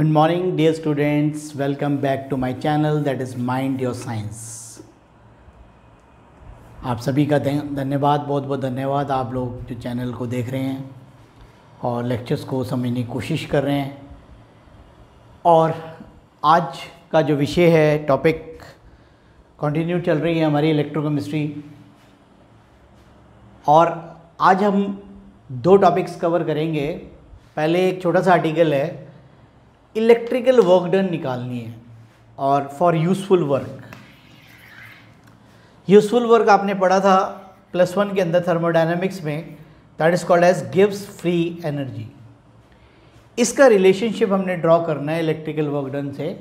Good morning dear students, welcome back to my channel that is Mind Your Science। आप सभी का धन्यवाद, बहुत बहुत धन्यवाद। आप लोग जो चैनल को देख रहे हैं और लेक्चर्स को समझने की कोशिश कर रहे हैं। और आज का जो विषय है, टॉपिक कंटिन्यू चल रही है हमारी इलेक्ट्रोकेमिस्ट्री, और आज हम दो टॉपिक्स कवर करेंगे। पहले एक छोटा सा आर्टिकल है, इलेक्ट्रिकल वर्क डन निकालनी है और for useful work. Useful work आपने पढ़ा था +1 के अंदर थर्मोडायनामिक्स में, दैट इज़ कॉल्ड एज गिव्स फ्री एनर्जी। इसका रिलेशनशिप हमने ड्रॉ करना है इलेक्ट्रिकल वर्क डन से।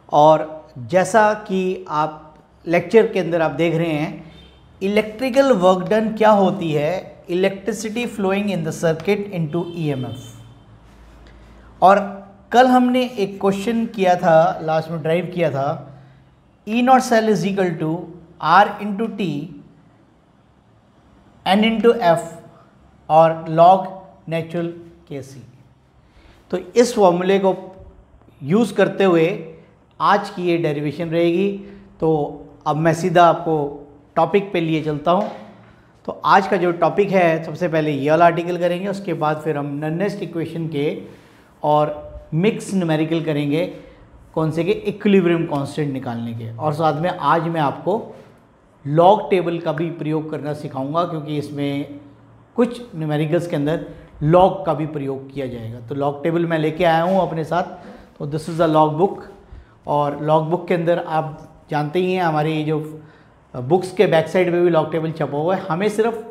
और जैसा कि आप लेक्चर के अंदर आप देख रहे हैं, इलेक्ट्रिकल वर्क डन क्या होती है? Electricity flowing in the circuit into EMF. और कल हमने एक क्वेश्चन किया था, लास्ट में ड्राइव किया था, E not cell is equal to R into T N into F और लॉग नेचुरल के सी। तो इस फॉर्मूले को यूज़ करते हुए आज की ये डेरिवेशन रहेगी। तो अब मैं सीधा आपको टॉपिक पे लिए चलता हूँ। तो आज का जो टॉपिक है, सबसे पहले ये वाला आर्टिकल करेंगे, उसके बाद फिर हम नन्नेस्ट इक्वेशन के और मिक्स न्यूमेरिकल करेंगे, कौन से के इक्विलिब्रियम कांस्टेंट निकालने के। और साथ में आज मैं आपको लॉग टेबल का भी प्रयोग करना सिखाऊंगा, क्योंकि इसमें कुछ न्यूमेरिकल्स के अंदर लॉग का भी प्रयोग किया जाएगा। तो लॉग टेबल मैं लेके आया हूँ अपने साथ। तो this is a log book, और लॉग बुक के अंदर आप जानते ही हैं हमारी जो बुक्स के बैक साइड में भी लॉग टेबल छपा हुआ है। हमें सिर्फ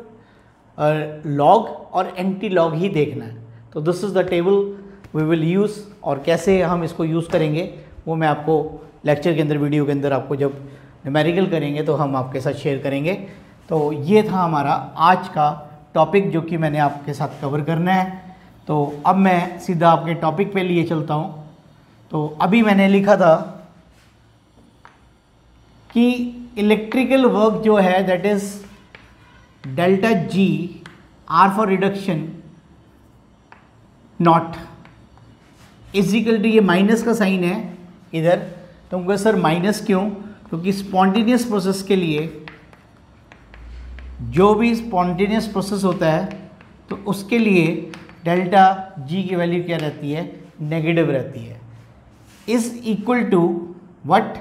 लॉग और एंटी लॉग ही देखना है। तो this is the table we will use, और कैसे हम इसको यूज़ करेंगे वो मैं आपको लेक्चर के अंदर, वीडियो के अंदर आपको जब न्यूमेरिकल करेंगे तो हम आपके साथ शेयर करेंगे। तो ये था हमारा आज का टॉपिक जो कि मैंने आपके साथ कवर करना है। तो अब मैं सीधा आपके टॉपिक पे लिए चलता हूँ। तो अभी मैंने लिखा था कि इलेक्ट्रिकल वर्क जो है that is delta G, R for reduction not is equal to, ये माइनस का साइन है इधर। तो हमको सर माइनस क्यों? क्योंकि स्पॉन्टेनियस प्रोसेस के लिए, जो भी स्पॉन्टेनियस प्रोसेस होता है तो उसके लिए डेल्टा जी की वैल्यू क्या रहती है? नेगेटिव रहती है। Is equal to what?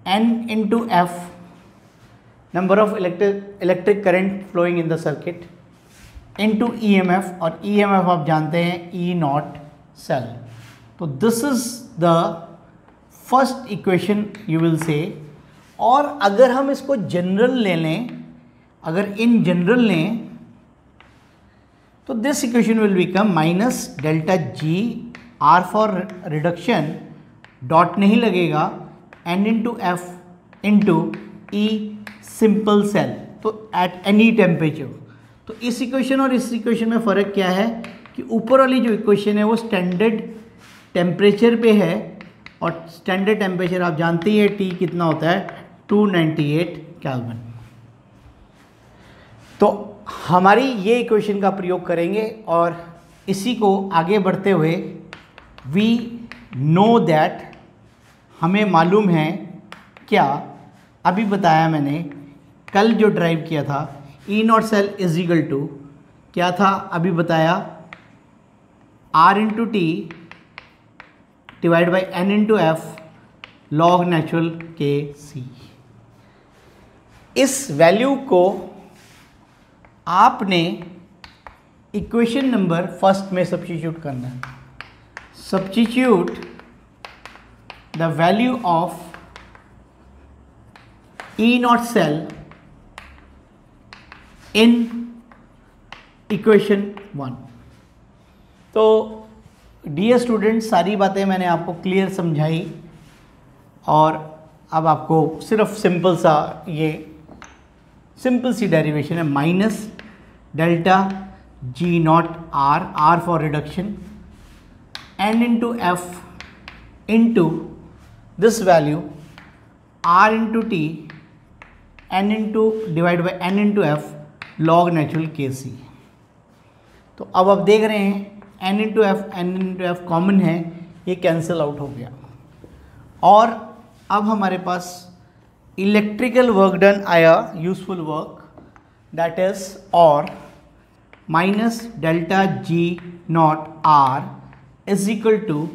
N into F, number of electric current flowing in the circuit, into E M F. और ई एम एफ आप जानते हैं ई नॉट सेल। तो this is the first equation you will say. और अगर हम इसको general ले लें, अगर इन जनरल लें, तो this equation will become minus delta G, R for reduction, dot नहीं लगेगा, n into F into E simple cell. तो एट एनी टेम्परेचर। तो इस इक्वेशन और इस इक्वेशन में फ़र्क क्या है कि ऊपर वाली जो इक्वेशन है वो स्टैंडर्ड टेम्परेचर पे है, और स्टैंडर्ड टेम्परेचर आप जानते ही है टी कितना होता है? 298 केल्विन। तो हमारी ये इक्वेशन का प्रयोग करेंगे, और इसी को आगे बढ़ते हुए वी नो दैट, हमें मालूम है क्या? अभी बताया मैंने, कल जो ड्राइव किया था, E not cell is equal to क्या था? अभी बताया, R into T divide by N into F log natural के सी। इस वैल्यू को आपने इक्वेशन नंबर फर्स्ट में सब्स्टिट्यूट करना है। Substitute the value of E not cell in equation 1। तो डियर स्टूडेंट्स, सारी बातें मैंने आपको क्लियर समझाई, और अब आपको सिर्फ सिंपल सा, ये सिंपल सी डेरिवेशन है, minus delta G not R, R for reduction, n into F into this value R into T, N into divide by N into F log natural के सी। तो अब आप देख रहे हैं n इंटू एफ कॉमन है, ये cancel out हो गया। और अब हमारे पास इलेक्ट्रिकल वर्क डन आया, यूजफुल वर्क, दैट इज और minus delta G not R is equal to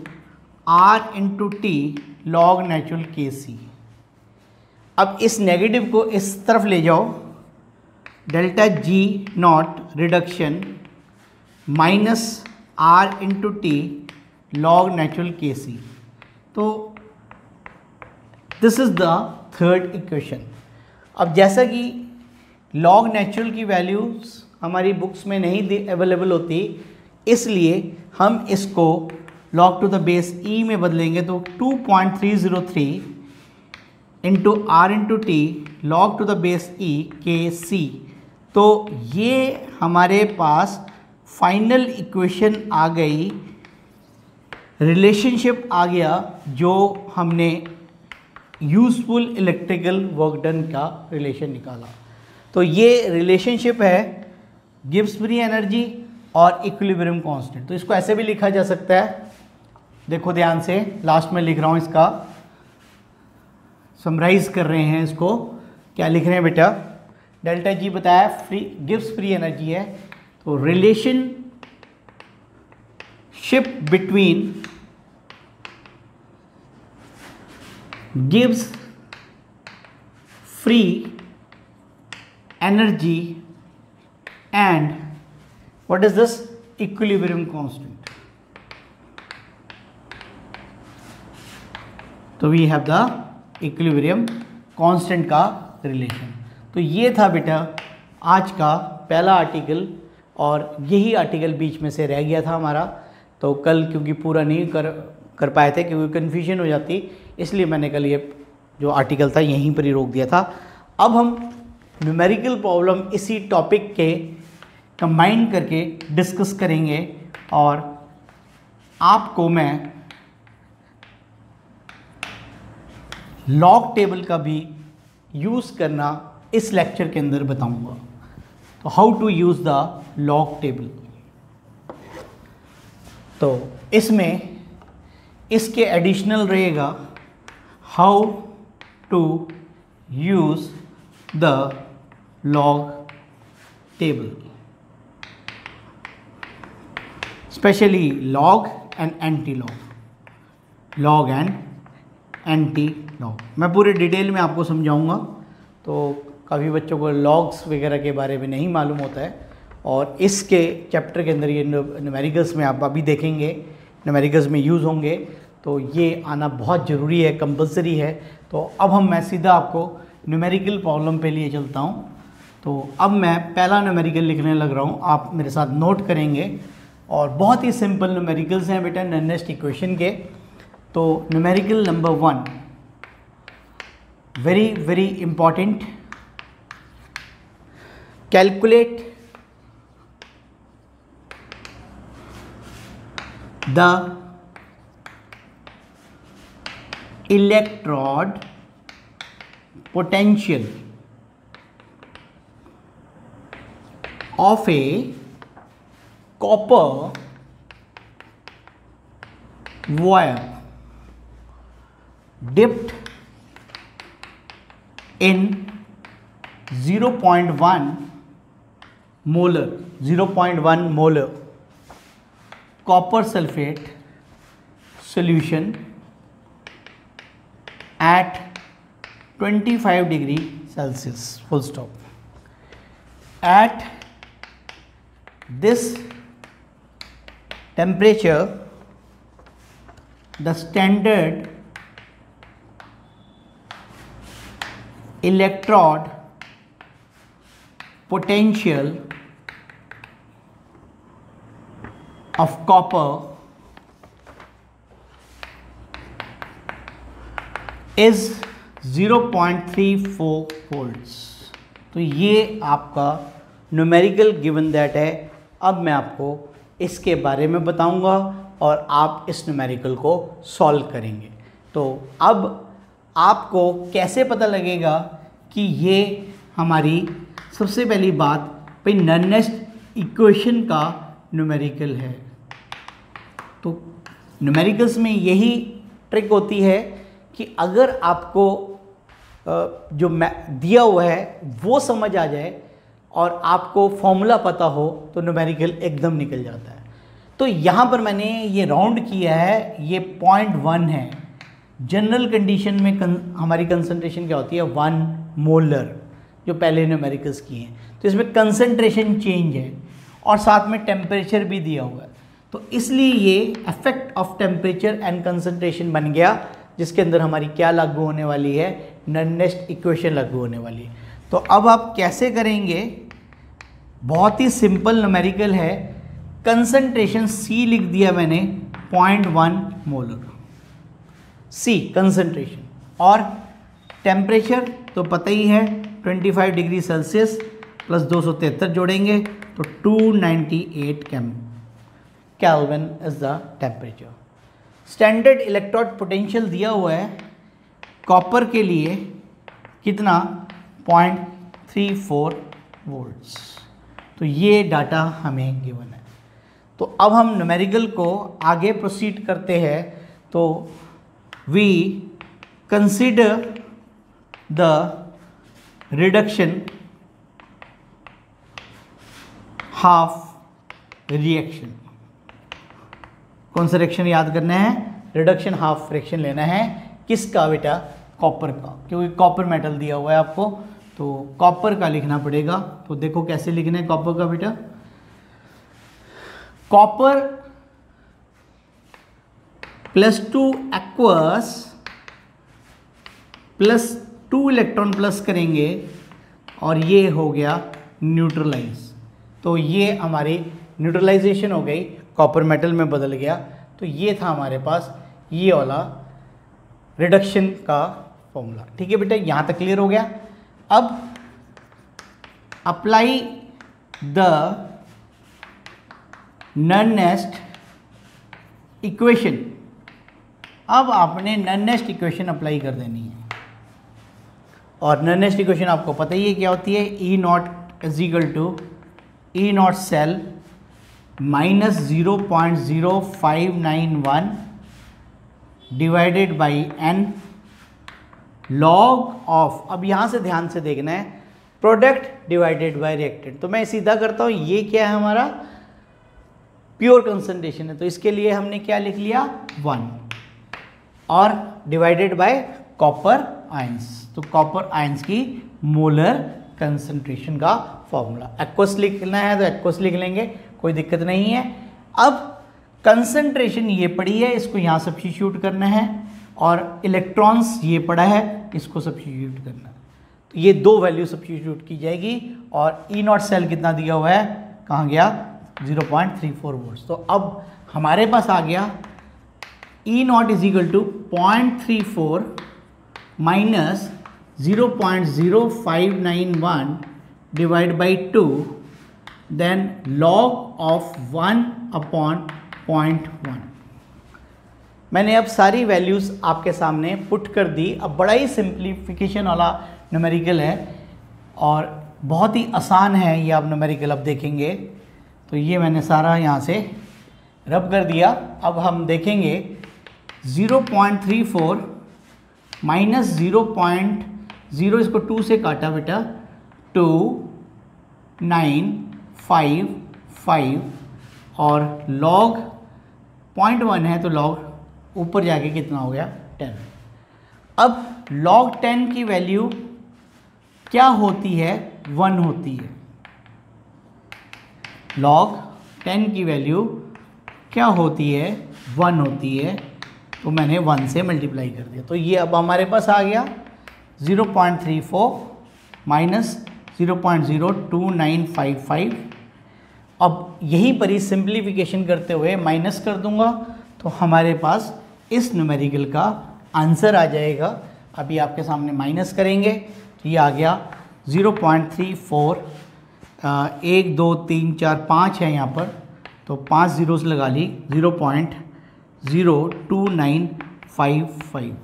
R into T log natural के सी। अब इस नेगेटिव को इस तरफ ले जाओ, delta G naught reduction minus R into T log natural के सी। तो this is the third equation. अब जैसा कि लॉग नेचुरल की वैल्यूज हमारी बुक्स में नहीं अवेलेबल होती, इसलिए हम इसको log to the base E में बदलेंगे। तो 2.303 into R into T log to the base E K C. तो ये हमारे पास फाइनल इक्वेशन आ गई, रिलेशनशिप आ गया जो हमने यूजफुल इलेक्ट्रिकल वर्क डन का रिलेशन निकाला। तो ये रिलेशनशिप है गिब्स फ्री एनर्जी और इक्विलिब्रियम कांस्टेंट। तो इसको ऐसे भी लिखा जा सकता है, देखो ध्यान से, लास्ट में लिख रहा हूँ, इसका समराइज कर रहे हैं। इसको क्या लिख रहे हैं बेटा, डेल्टा जी बताया फ्री गिब्स फ्री एनर्जी है, तो relationship between Gibbs free energy and what is this equilibrium constant. तो we have the equilibrium constant का रिलेशन। तो ये था बेटा आज का पहला आर्टिकल, और यही आर्टिकल बीच में से रह गया था हमारा। तो कल क्योंकि पूरा नहीं कर पाए थे क्योंकि कन्फ्यूजन हो जाती, इसलिए मैंने कल ये जो आर्टिकल था यहीं पर ही रोक दिया था। अब हम न्यूमेरिकल प्रॉब्लम इसी टॉपिक के कंबाइन करके डिस्कस करेंगे, और आपको मैं लॉग टेबल का भी यूज़ करना इस लेक्चर के अंदर बताऊंगा। तो how to use the log table, तो इसमें इसके एडिशनल रहेगा how to use the log table, specially log and anti log, log and anti log. मैं पूरे डिटेल में आपको समझाऊंगा। तो काफ़ी बच्चों को लॉग्स वगैरह के बारे में नहीं मालूम होता है, और इसके चैप्टर के अंदर ये न्यूमेरिकल्स में आप अभी देखेंगे, न्यूमेरिकल्स में यूज़ होंगे, तो ये आना बहुत ज़रूरी है, कंपलसरी है। तो अब मैं सीधा आपको न्यूमेरिकल प्रॉब्लम पे लिए चलता हूँ। तो अब मैं पहला न्यूमेरिकल लिखने लग रहा हूँ, आप मेरे साथ नोट करेंगे, और बहुत ही सिंपल न्यूमेरिकल्स हैं बेटा नॉनेस्ट इक्वेशन के। तो numerical number 1 very very important, calculate the electrode potential of a copper wire dipped in 0.1 molar copper sulfate solution at 25 degree Celsius, full stop. At this temperature, the standard electrode potential of copper is 0.34 volts। तो ये आपका numerical given that है। अब मैं आपको इसके बारे में बताऊंगा और आप इस न्यूमेरिकल को सॉल्व करेंगे। तो अब आपको कैसे पता लगेगा कि ये हमारी सबसे पहली बात भाई नॉनेस्ट इक्वेशन का न्यूमेरिकल है। तो न्यूमेरिकल्स में यही ट्रिक होती है कि अगर आपको जो दिया हुआ है वो समझ आ जाए और आपको फॉर्मूला पता हो तो न्यूमेरिकल एकदम निकल जाता है। तो यहाँ पर मैंने ये राउंड किया है, ये 0.1 है। जनरल कंडीशन में हमारी कंसंट्रेशन क्या होती है 1 मोलर, जो पहले न्यूमेरिकल्स की हैं। तो इसमें कंसंट्रेशन चेंज है और साथ में टेम्परेचर भी दिया हुआ है, तो इसलिए ये effect of temperature and concentration बन गया, जिसके अंदर हमारी क्या लागू होने वाली है, नन्नेस्ट इक्वेशन लागू होने वाली है। तो अब आप कैसे करेंगे, बहुत ही सिंपल न्यूमेरिकल है। कंसंट्रेशन C लिख दिया मैंने 0.1 मोलर, C कंसंट्रेशन, और टेम्परेचर तो पता ही है 25 डिग्री सेल्सियस प्लस 273 जोड़ेंगे तो 298 kelvin is the temperature. Standard electrode potential दिया हुआ है कॉपर के लिए कितना 0.34 वोल्ट्स। तो ये डाटा हमें गिवन है। तो अब हम न्यूमेरिकल को आगे प्रोसीड करते हैं। तो we consider the reduction half reaction. कौन सा रिएक्शन याद करना है, रिडक्शन हाफ फ्रैक्शन लेना है। किसका बेटा, कॉपर का, क्योंकि कॉपर मेटल दिया हुआ है आपको, तो कॉपर का लिखना पड़ेगा। तो देखो कैसे लिखना है कॉपर का बेटा। कॉपर +2 एक्वस +2 इलेक्ट्रॉन प्लस करेंगे और ये हो गया न्यूट्रलाइज। तो ये हमारी न्यूट्रलाइजेशन हो गई, कॉपर मेटल में बदल गया। तो ये था हमारे पास ये वाला रिडक्शन का फॉर्मूला। ठीक है बेटा, यहाँ तक क्लियर हो गया। अब अप्लाई द नन्नेस्ट इक्वेशन। अब आपने नन्नेस्ट इक्वेशन अप्लाई कर देनी है, और नन्नेस्ट इक्वेशन आपको पता ही है क्या होती है, E0 is equal to E0 cell minus 0.0591 divided by n log of, अब यहाँ से ध्यान से देखना है, प्रोडक्ट डिवाइडेड बाय रिएक्टेंट। तो मैं सीधा करता हूँ, ये क्या है हमारा प्योर कंसंट्रेशन है, तो इसके लिए हमने क्या लिख लिया 1 और डिवाइडेड बाय कॉपर आयंस। तो कॉपर आयंस की मोलर कंसंट्रेशन का फॉर्मूला। एक्वस लिखना है तो एक्वस लिख लेंगे, कोई दिक्कत नहीं है। अब कंसंट्रेशन ये पड़ी है, इसको यहाँ सब्स्टिट्यूट करना है, और इलेक्ट्रॉन्स ये पड़ा है, इसको सब्स्टिट्यूट करना है। तो ये दो वैल्यू सब्स्टिट्यूट की जाएगी, और E0 सेल कितना दिया हुआ है, कहाँ गया 0.34 वोल्ट्स। तो अब हमारे पास आ गया E0 is equal to 0.34 minus 0.0591 divide by 2, then log of 1/0.1। मैंने अब सारी वैल्यूज़ आपके सामने पुट कर दी। अब बड़ा ही सिंप्लीफिकेशन वाला न्यूमेरिकल है और बहुत ही आसान है ये आप न्यूमेरिकल अब देखेंगे। तो ये मैंने सारा यहाँ से रब कर दिया। अब हम देखेंगे 0.34 माइनस 0.0, इसको 2 से काटा बेटा, 2955 और लॉग 0.1 है तो लॉग ऊपर जाके कितना हो गया 10। अब log 10 की वैल्यू क्या होती है, 1 होती है। log 10 की वैल्यू क्या होती है, 1 होती है। तो मैंने 1 से मल्टीप्लाई कर दिया। तो ये अब हमारे पास आ गया 0.34 माइनस 0.02955। अब यहीं पर ही सिंप्लीफिकेशन करते हुए माइनस कर दूंगा तो हमारे पास इस न्यूमेरिकल का आंसर आ जाएगा। अभी आपके सामने माइनस करेंगे तो ये आ गया 0.34, 1 2 3 4 5 है यहाँ पर, तो 5 जीरोस लगा ली, 0.02955।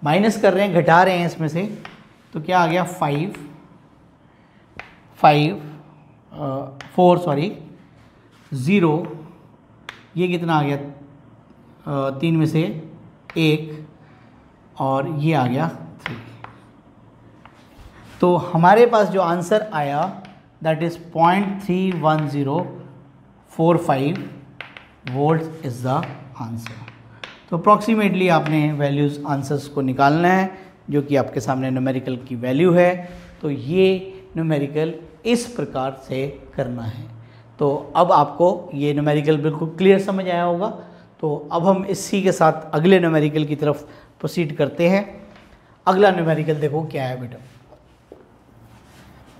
माइनस कर रहे हैं, घटा रहे हैं इसमें से, तो क्या आ गया 4 0, ये कितना आ गया 3 में से 1 और ये आ गया 3। तो हमारे पास जो आंसर आया that is 0.31045 volt is the answer. तो अप्रॉक्सीमेटली आपने वैल्यूज़ आंसर्स को निकालना है जो कि आपके सामने न्यूमेरिकल की वैल्यू है। तो ये न्यूमेरिकल इस प्रकार से करना है। तो अब आपको ये न्यूमेरिकल बिल्कुल क्लियर समझ आया होगा। तो अब हम इसी के साथ अगले न्यूमेरिकल की तरफ प्रोसीड करते हैं। अगला न्यूमेरिकल देखो क्या है बेटा,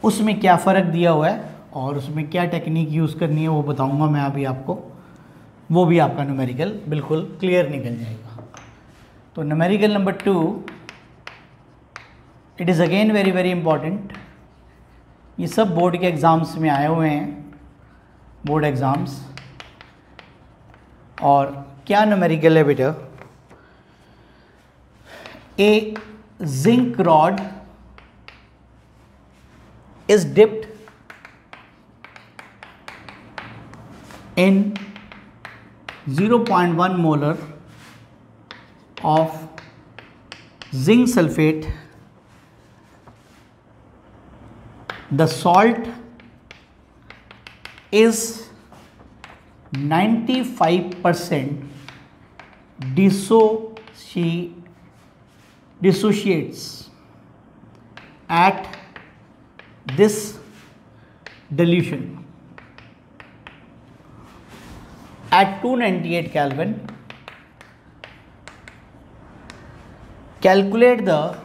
उसमें क्या फ़र्क दिया हुआ है और उसमें क्या टेक्निक यूज़ करनी है वो बताऊंगा मैं अभी आपको, वो भी आपका न्यूमेरिकल बिल्कुल क्लियर निकल जाएगा। तो numerical number 2, it is again very very important. ये सब बोर्ड के एग्ज़ाम्स में आए हुए हैं, बोर्ड एग्ज़ाम्स। और क्या न्यूमेरिकल है बेटा, ए zinc rod is dipped in 0.1 molar of zinc sulfate. The salt is 95% dissociates at this dilution at 298 Kelvin. Calculate the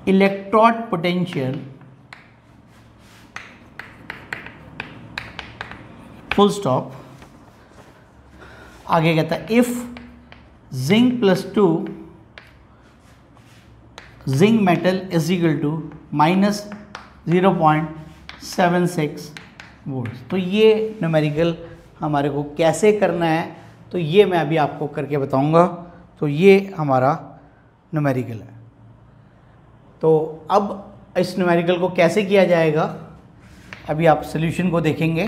electrode potential full stop। आगे कहता है if zinc plus 2 zinc metal is equal to -0.76 volt. तो ये numerical हमारे को कैसे करना है तो ये मैं अभी आपको करके बताऊंगा। तो ये हमारा न्यूमेरिकल है। तो अब इस न्यूमेरिकल को कैसे किया जाएगा अभी आप सॉल्यूशन को देखेंगे।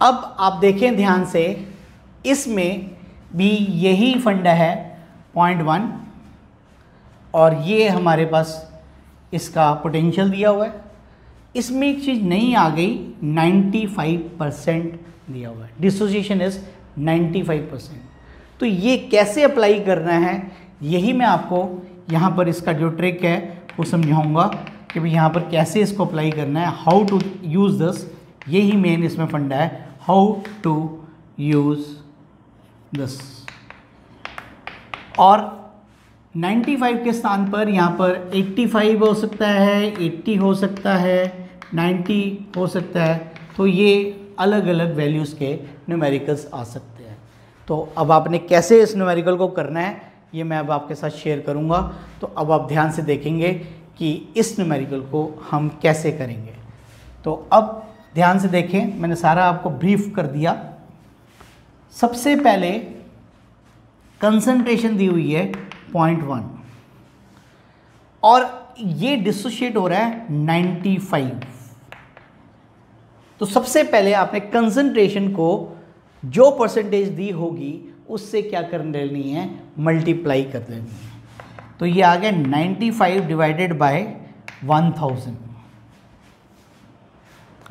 अब आप देखें ध्यान से, इसमें भी यही फंडा है 0.1 और ये हमारे पास इसका पोटेंशियल दिया हुआ है। इसमें एक चीज़ नई आ गई, 95% दिया हुआ है, डिसोसिएशन इज 95%। तो ये कैसे अप्लाई करना है यही मैं आपको यहाँ पर इसका जो ट्रिक है वो समझाऊंगा कि भाई यहाँ पर कैसे इसको अप्लाई करना है, हाउ टू यूज़ दिस। यही मेन इसमें फंडा है, हाउ टू यूज़ दिस। और 95 के स्थान पर यहाँ पर 85 हो सकता है, 80 हो सकता है, 90 हो सकता है। तो ये अलग अलग वैल्यूज़ के न्यूमेरिकल्स आ सकते हैं। तो अब आपने कैसे इस न्यूमेरिकल को करना है ये मैं अब आपके साथ शेयर करूँगा। तो अब आप ध्यान से देखेंगे कि इस न्यूमेरिकल को हम कैसे करेंगे। तो अब ध्यान से देखें, मैंने सारा आपको ब्रीफ कर दिया। सबसे पहले कंसंट्रेशन दी हुई है 0.1 और ये डिसोशिएट हो रहा है 95। तो सबसे पहले आपने कंसंट्रेशन को जो परसेंटेज दी होगी उससे क्या कर लेनी है, मल्टीप्लाई कर लेनी है। तो ये आ गया 95 डिवाइडेड बाय 1000।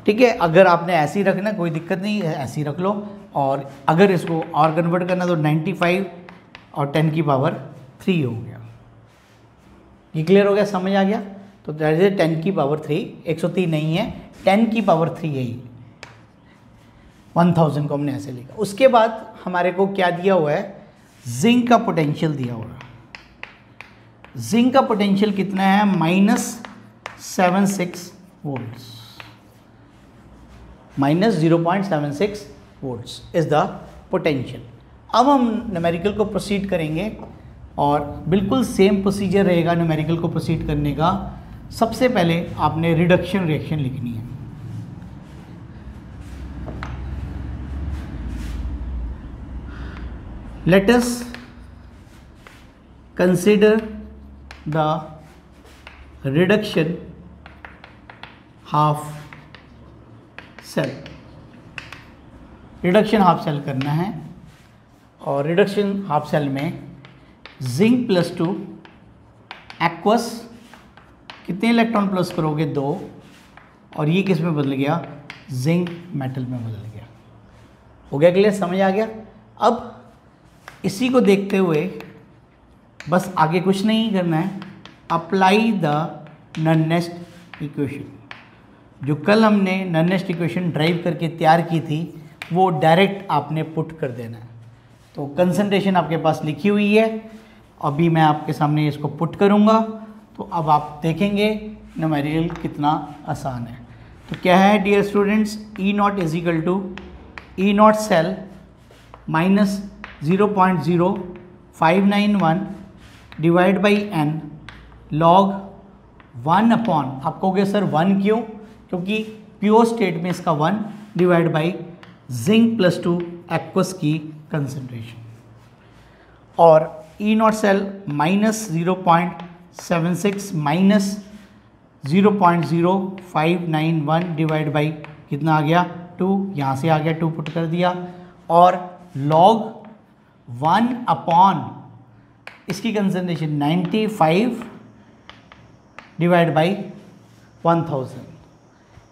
ठीक है, अगर आपने ऐसे ही रखना कोई दिक्कत नहीं है, ऐसे ही रख लो। और अगर इसको और कन्वर्ट करना तो 95 और 10 की पावर 3 हो गया। ये क्लियर हो गया, समझ आ गया। तो दैट इज 10 की पावर 3, 103 नहीं है, 10 की पावर 3 है। 1000 को हमने ऐसे लिखा। उसके बाद हमारे को क्या दिया हुआ है, जिंक का पोटेंशियल दिया हुआ है। जिंक का पोटेंशियल कितना है, -76 volts, -0.76 volts is the potential. अब हम न्यूमेरिकल को प्रोसीड करेंगे और बिल्कुल सेम प्रोसीजर रहेगा न्यूमेरिकल को प्रोसीड करने का। सबसे पहले आपने रिडक्शन रिएक्शन लिखनी है। Let us consider the reduction half cell, reduction half cell करना है। और रिडक्शन हाफ सेल में जिंक +2 एक्वस, कितने इलेक्ट्रॉन प्लस करोगे 2, और ये किस में बदल गया, जिंक मेटल में बदल गया। हो गया क्लियर, समझ आ गया। अब इसी को देखते हुए बस आगे कुछ नहीं करना है, अप्लाई द नॉनेस्ट इक्वेशन। जो कल हमने नॉनेस्ट इक्वेशन ड्राइव करके तैयार की थी वो डायरेक्ट आपने पुट कर देना है। तो कंसंट्रेशन आपके पास लिखी हुई है, अभी मैं आपके सामने इसको पुट करूँगा, तो अब आप देखेंगे न्यूमेरिकल कितना आसान है। तो क्या है dear students, E0 is equal to E0 cell minus 0.0591 divide by n log 1 upon, आप कहोगे सर 1 क्यों, क्योंकि प्योर स्टेट में इसका 1 डिवाइड बाई जिंक +2 एक्वस की कंसंट्रेशन। और E0 cell minus 0.76 minus 0.0591 divide by कितना आ गया 2, यहाँ से आ गया 2 पुट कर दिया, और log 1 अपॉन इसकी कंसंट्रेशन 95 डिवाइड बाई 1000।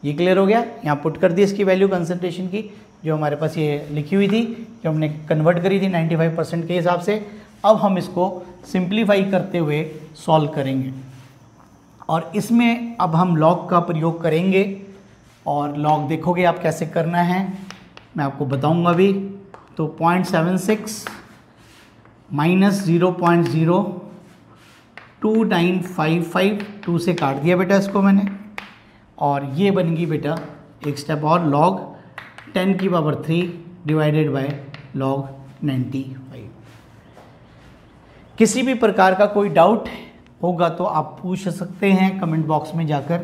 ये क्लियर हो गया, यहाँ पुट कर दी इसकी वैल्यू कंसंट्रेशन की, जो हमारे पास ये लिखी हुई थी, जो हमने कन्वर्ट करी थी 95% के हिसाब से। अब हम इसको सिंप्लीफाई करते हुए सॉल्व करेंगे, और इसमें अब हम लॉग का प्रयोग करेंगे, और लॉग देखोगे आप कैसे करना है मैं आपको बताऊंगा अभी। तो 0.76 माइनस 0.02955, 2 से काट दिया बेटा इसको मैंने, और ये बन गई बेटा एक स्टेप और log 10³ डिवाइडेड बाय log 95। किसी भी प्रकार का कोई डाउट होगा तो आप पूछ सकते हैं कमेंट बॉक्स में जाकर।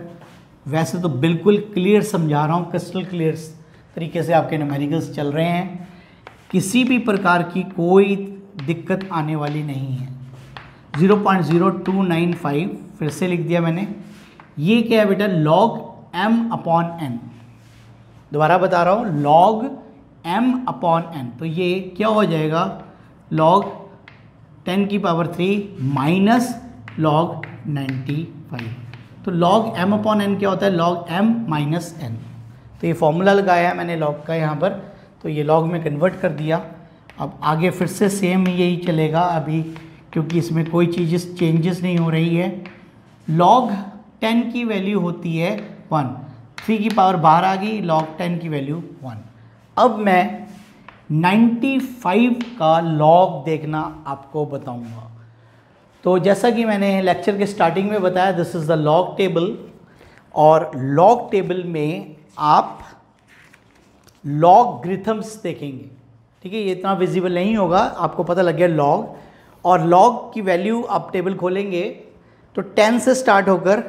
वैसे तो बिल्कुल क्लियर समझा रहा हूँ, क्रिस्टल क्लियर तरीके से आपके न्यूमेरिकल्स चल रहे हैं, किसी भी प्रकार की कोई दिक्कत आने वाली नहीं है। 0.0295 फिर से लिख दिया मैंने, ये क्या है बेटा log m/n, दोबारा बता रहा हूँ log m/n, तो ये क्या हो जाएगा log 10³ माइनस log 95। तो log m/n क्या होता है, log m माइनस n। तो ये फॉर्मूला लगाया है मैंने log का यहाँ पर, तो ये log में कन्वर्ट कर दिया। अब आगे फिर से सेम यही चलेगा अभी, क्योंकि इसमें कोई चीज़ चेंजेस नहीं हो रही है। log 10 की वैल्यू होती है 1, 3 की पावर बाहर आ गई, log 10 की वैल्यू 1। अब मैं 95 का log देखना आपको बताऊंगा। तो जैसा कि मैंने लेक्चर के स्टार्टिंग में बताया, this is the log table, और log टेबल में आप लॉगरिथम्स देखेंगे, ठीक है, ये इतना विजिबल नहीं होगा, आपको पता लग गया log, और log की वैल्यू आप टेबल खोलेंगे तो 10 से स्टार्ट होकर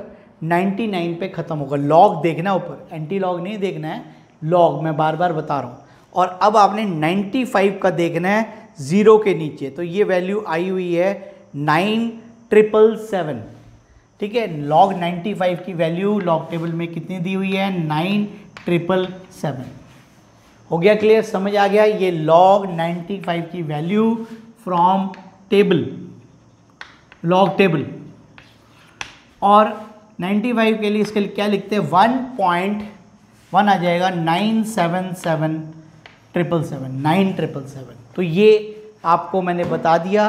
99 पे ख़त्म होगा। log देखना ऊपर, एंटी लॉग नहीं देखना है, log मैं बार बार बता रहा हूँ। और अब आपने 95 का देखना है 0 के नीचे, तो ये वैल्यू आई हुई है 9777, ठीक है। log 95 की वैल्यू log टेबल में कितनी दी हुई है, 9777। हो गया क्लियर, समझ आ गया, ये log 95 की value from table, log table. और 95 के लिए इसके लिए क्या लिखते हैं, 1.1 आ जाएगा 9777। तो ये आपको मैंने बता दिया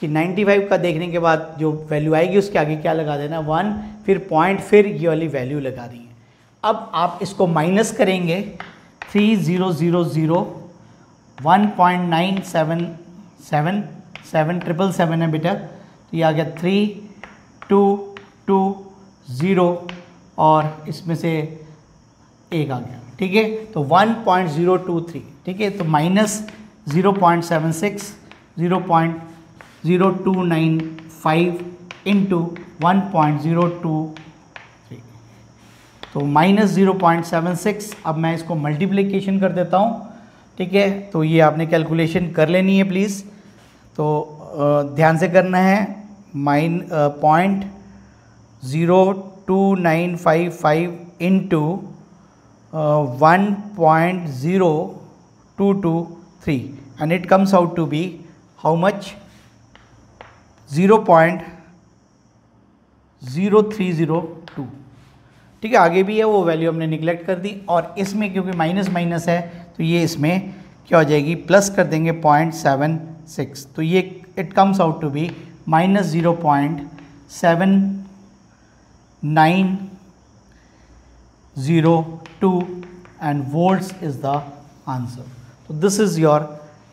कि 95 का देखने के बाद जो वैल्यू आएगी उसके आगे क्या लगा देना, 1, फिर पॉइंट, फिर ये वाली वैल्यू लगा दी है। अब आप इसको माइनस करेंगे, 3000 1.9777 है बेटा, तो ये आ गया 3220, और इसमें से एक आ गया, ठीक है, तो 1.023, ठीक है। तो माइनस 0.76 0.0295 इंटू 1.023, तो माइनस 0.76। अब मैं इसको मल्टीप्लिकेशन कर देता हूँ, ठीक है, तो ये आपने कैलकुलेशन कर लेनी है प्लीज़, तो ध्यान से करना है। 0.2955 into 1.0223 and it comes out to be how much? 0.0302। ठीक है, आगे भी है, वो वैल्यू हमने निगलेक्ट कर दी, और इसमें क्योंकि माइनस माइनस है तो ये इसमें क्या हो जाएगी, प्लस कर देंगे 0.76, तो ये it comes out to be -0.7902 and volts is the answer। तो this is your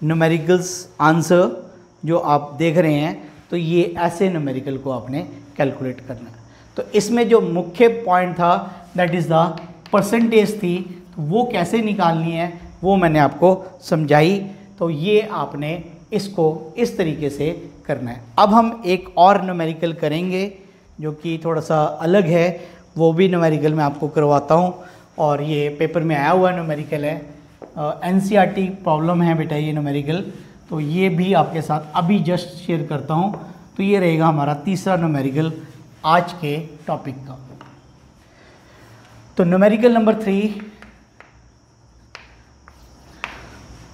numericals answer जो आप देख रहे हैं। तो ये ऐसे न्यूमेरिकल को आपने कैलकुलेट करना है। तो इसमें जो मुख्य पॉइंट था दैट इज़ द परसेंटेज थी, तो वो कैसे निकालनी है वो मैंने आपको समझाई। तो ये आपने इसको इस तरीके से करना है। अब हम एक और न्यूमेरिकल करेंगे जो कि थोड़ा सा अलग है, वो भी न्यूमेरिकल मैं आपको करवाता हूँ, और ये पेपर में आया हुआ न्यूमेरिकल है, एनसीईआरटी प्रॉब्लम है बेटा ये न्यूमेरिकल। तो ये भी आपके साथ अभी जस्ट शेयर करता हूँ। तो ये रहेगा हमारा तीसरा न्यूमेरिकल आज के टॉपिक का। तो न्यूमेरिकल नंबर 3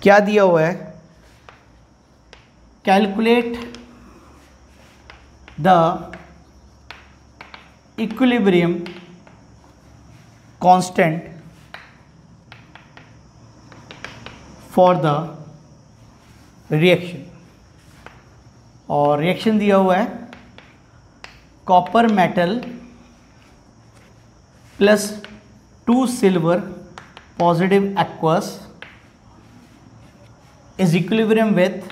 क्या दिया हुआ है, calculate the equilibrium constant for the reaction, और रिएक्शन दिया हुआ है copper metal plus 2 silver positive aqueous is equilibrium with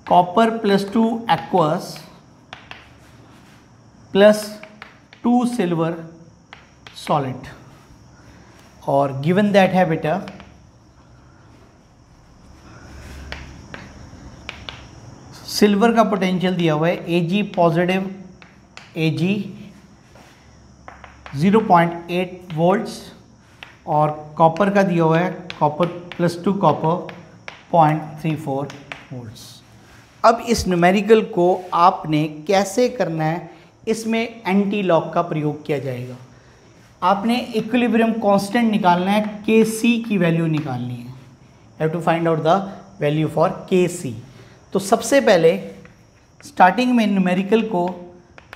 copper plus 2 aqueous plus 2 silver solid, और given that है बेटा सिल्वर का पोटेंशियल दिया हुआ है Ag पॉजिटिव Ag 0.8 वोल्ट्स, और कॉपर का दिया हुआ है कॉपर प्लस 2 कॉपर 0.34 वोल्ट्स। अब इस न्यूमेरिकल को आपने कैसे करना है, इसमें एंटी लॉग का प्रयोग किया जाएगा। आपने इक्विलिब्रियम कांस्टेंट निकालना है, Kc की वैल्यू निकालनी है, have to find out the value for Kc। तो सबसे पहले स्टार्टिंग में न्यूमेरिकल को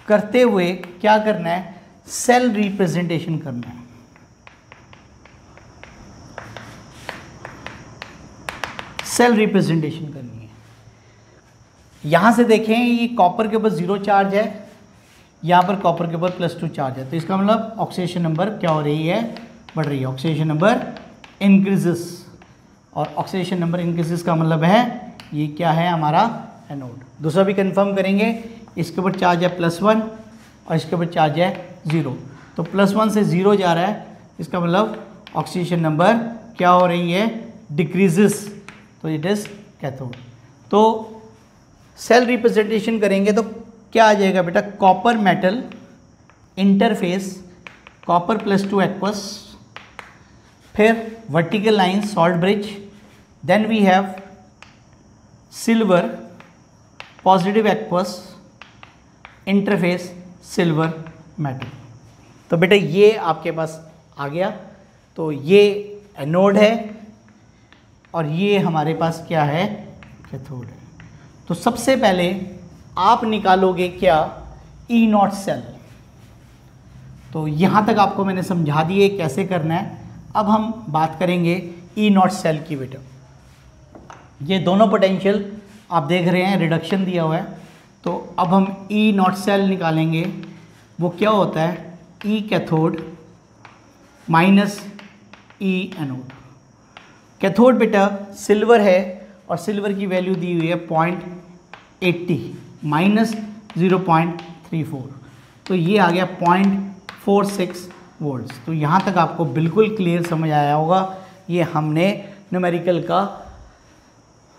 करते हुए क्या करना है, सेल रिप्रेजेंटेशन करना है। सेल रिप्रेजेंटेशन करनी है। यहाँ से देखें ये कॉपर के ऊपर 0 चार्ज है, यहाँ पर कॉपर के ऊपर +2 चार्ज है, तो इसका मतलब ऑक्सीडेशन नंबर क्या हो रही है, बढ़ रही है, ऑक्सीडेशन नंबर इंक्रीजेस, और ऑक्सीडेशन नंबर इंक्रीजेस का मतलब है ये क्या है हमारा एनोड। दूसरा भी कंफर्म करेंगे, इसके ऊपर चार्ज है +1 और इसके ऊपर चार्ज है 0, तो +1 से 0 जा रहा है, इसका मतलब ऑक्सीडेशन नंबर क्या हो रही है, डिक्रीजेस, तो इट इज़ कैथोड। तो सेल रिप्रेजेंटेशन करेंगे तो क्या आ जाएगा बेटा, copper metal interface copper plus 2 aqueous, फिर vertical line salt bridge, then we have silver positive aqueous interface silver metal. तो बेटा ये आपके पास आ गया। तो ये एनोड है और ये हमारे पास क्या है, कैथोड है। तो सबसे पहले आप निकालोगे क्या, E0 सेल। तो यहाँ तक आपको मैंने समझा दिए कैसे करना है। अब हम बात करेंगे E0 सेल की बेटा। ये दोनों पोटेंशियल आप देख रहे हैं, रिडक्शन दिया हुआ है। तो अब हम E0 सेल निकालेंगे, वो क्या होता है, E cathode minus E anode. Cathode बेटा सिल्वर है और सिल्वर की वैल्यू दी हुई है 0.80 माइनस 0.34, तो ये आ गया 0.46 वोल्ट्स। तो यहाँ तक आपको बिल्कुल क्लियर समझ आया होगा। ये हमने न्यूमेरिकल का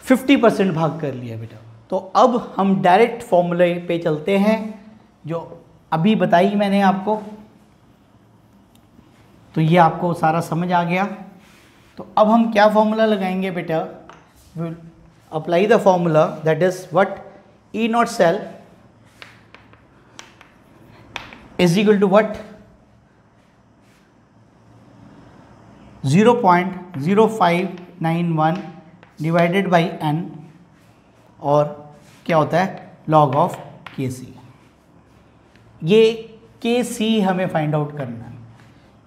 50% भाग कर लिया बेटा। तो अब हम डायरेक्ट फॉर्मूले पे चलते हैं जो अभी बताई मैंने आपको। तो ये आपको सारा समझ आ गया। तो अब हम क्या फॉर्मूला लगाएंगे बेटा, will apply the formula that is what, E0 cell is equal to what, 0.0591 divided by n, और क्या होता है log ऑफ Kc। ये Kc हमें फाइंड आउट करना है।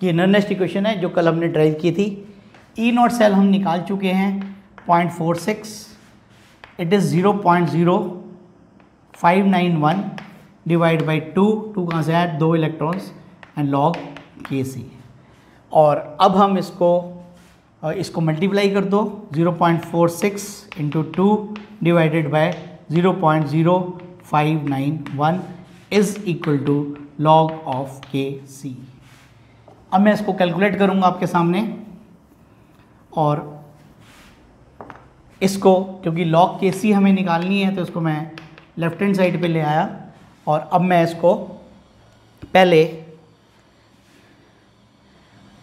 ये नॉनेस्ट इक्वेशन है जो कल हमने ड्राइव की थी। E0 सेल हम निकाल चुके हैं 0.46, इट इज़ 0.0591 डिवाइड बाई 2 कहाँ से आया, 2 इलेक्ट्रॉन्स, एंड लॉग Kc। और अब हम इसको मल्टीप्लाई कर दो, 0.46 into 2 divided by 0.0591 is equal to log of Kc। अब मैं इसको कैलकुलेट करूंगा आपके सामने, और इसको क्योंकि लॉग Kc हमें निकालनी है तो इसको मैं लेफ्ट हैंड साइड पे ले आया, और अब मैं इसको पहले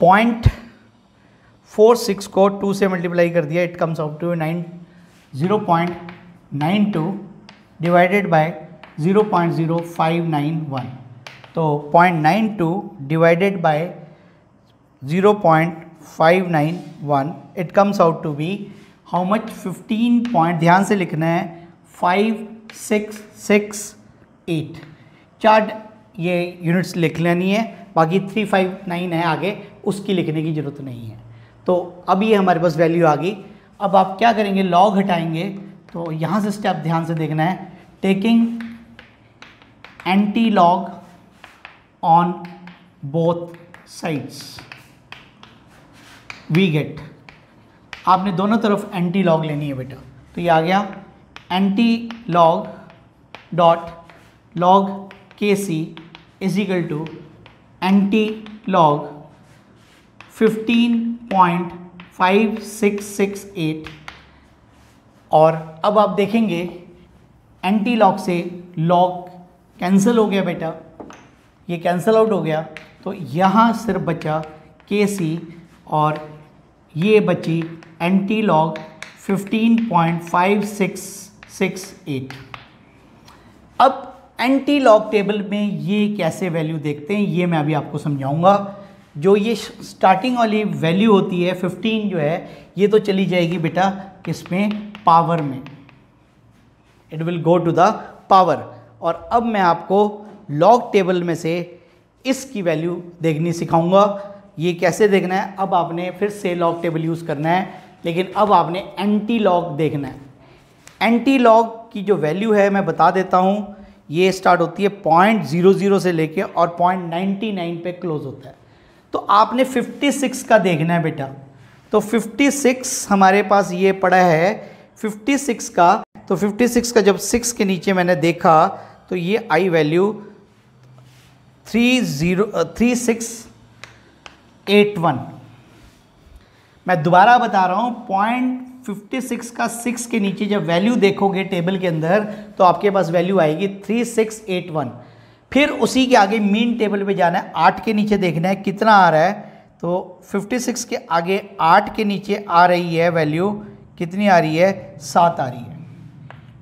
0.46 को 2 से मल्टीप्लाई कर दिया, it comes out to 0.92 divided by 0.0591। तो 0.92 divided by 0.591 it comes out to be how much, 15 point, ध्यान से लिखना है, 5668। चार ये यूनिट्स लिख लेनी है, बाकी 359 है आगे, उसकी लिखने की ज़रूरत नहीं है। तो अब ये हमारे पास वैल्यू आ गई। अब आप क्या करेंगे, लॉग हटाएंगे, तो यहाँ से स्टेप ध्यान से देखना है, taking anti log on both sides we get, आपने दोनों तरफ एंटी लॉग लेनी है बेटा। तो ये आ गया anti log dot log Kc is equal to anti log 15.5668। और अब आप देखेंगे एंटी लॉग से लॉग कैंसिल हो गया बेटा, ये कैंसिल आउट हो गया, तो यहाँ सिर्फ बचा Kc और ये बची एंटी लॉग 15.5668। अब एंटी लॉग टेबल में ये कैसे वैल्यू देखते हैं ये मैं अभी आपको समझाऊंगा। जो ये स्टार्टिंग वाली वैल्यू होती है 15 जो है, ये तो चली जाएगी बेटा किसमें, पावर में, it will go to the power. और अब मैं आपको लॉग टेबल में से इसकी वैल्यू देखनी सिखाऊंगा। ये कैसे देखना है, अब आपने फिर से लॉग टेबल यूज़ करना है, लेकिन अब आपने एंटी लॉग देखना है। एंटी लॉग की जो वैल्यू है मैं बता देता हूँ, ये स्टार्ट होती है 0.00 से लेके और 0.99 पे क्लोज होता है। तो आपने 56 का देखना है बेटा। तो 56 हमारे पास ये पड़ा है 56 का, तो 56 का जब 6 के नीचे मैंने देखा तो ये आई वैल्यू 3681। मैं दोबारा बता रहा हूँ, 0.56 का 6 के नीचे जब वैल्यू देखोगे टेबल के अंदर तो आपके पास वैल्यू आएगी 3681। फिर उसी के आगे मीन टेबल पे जाना है, 8 के नीचे देखना है कितना आ रहा है। तो 56 के आगे 8 के नीचे आ रही है वैल्यू, कितनी आ रही है, 7 आ रही है।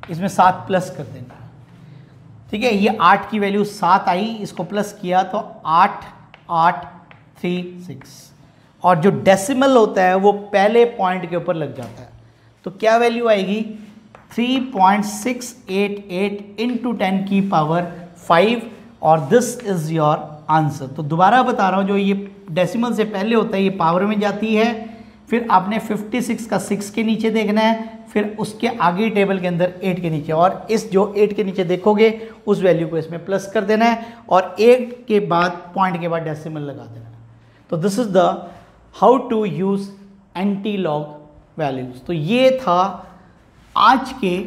इसमें 7 प्लस कर देना, ठीक है। ये 8 की वैल्यू 7 आई, इसको प्लस किया तो 8836। और जो डेसिमल होता है वो पहले पॉइंट के ऊपर लग जाता है। तो क्या वैल्यू आएगी, 3.688 इंटू 10 की पावर 5, और दिस इज योर आंसर। तो दोबारा बता रहा हूँ, जो ये डेसिमल से पहले होता है ये पावर में जाती है, फिर आपने 56 का 6 के नीचे देखना है, फिर उसके आगे टेबल के अंदर 8 के नीचे, और इस जो 8 के नीचे देखोगे उस वैल्यू को इसमें प्लस कर देना है, और 8 के बाद पॉइंट के बाद डेसिमल लगा देना है। तो this is the how to use anti log values. तो ये था आज के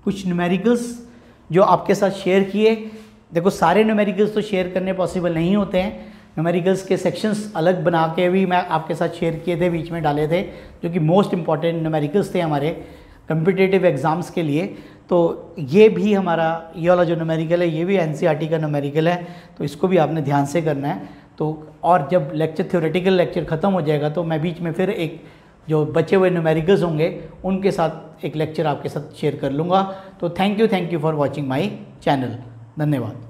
कुछ न्यूमेरिकल्स जो आपके साथ शेयर किए। देखो सारे न्यूमेरिकल्स तो शेयर करने पॉसिबल नहीं होते हैं, न्यूमेरिकल्स के सेक्शंस अलग बना के भी मैं आपके साथ शेयर किए थे, बीच में डाले थे, जो कि मोस्ट इंपॉर्टेंट न्यूमेरिकल्स थे हमारे कम्पिटिटिव एग्ज़ाम्स के लिए। तो ये भी हमारा ये वाला जो न्यूमेरिकल है ये भी एनसीईआरटी का न्यूमेरिकल है, तो इसको भी आपने ध्यान से करना है। तो और जब लेक्चर थ्योरेटिकल लेक्चर ख़त्म हो जाएगा तो मैं बीच में फिर एक जो बचे हुए न्यूमेरिकल्स होंगे उनके साथ एक लेक्चर आपके साथ शेयर कर लूँगा। तो thank you for watching my channel. धन्यवाद।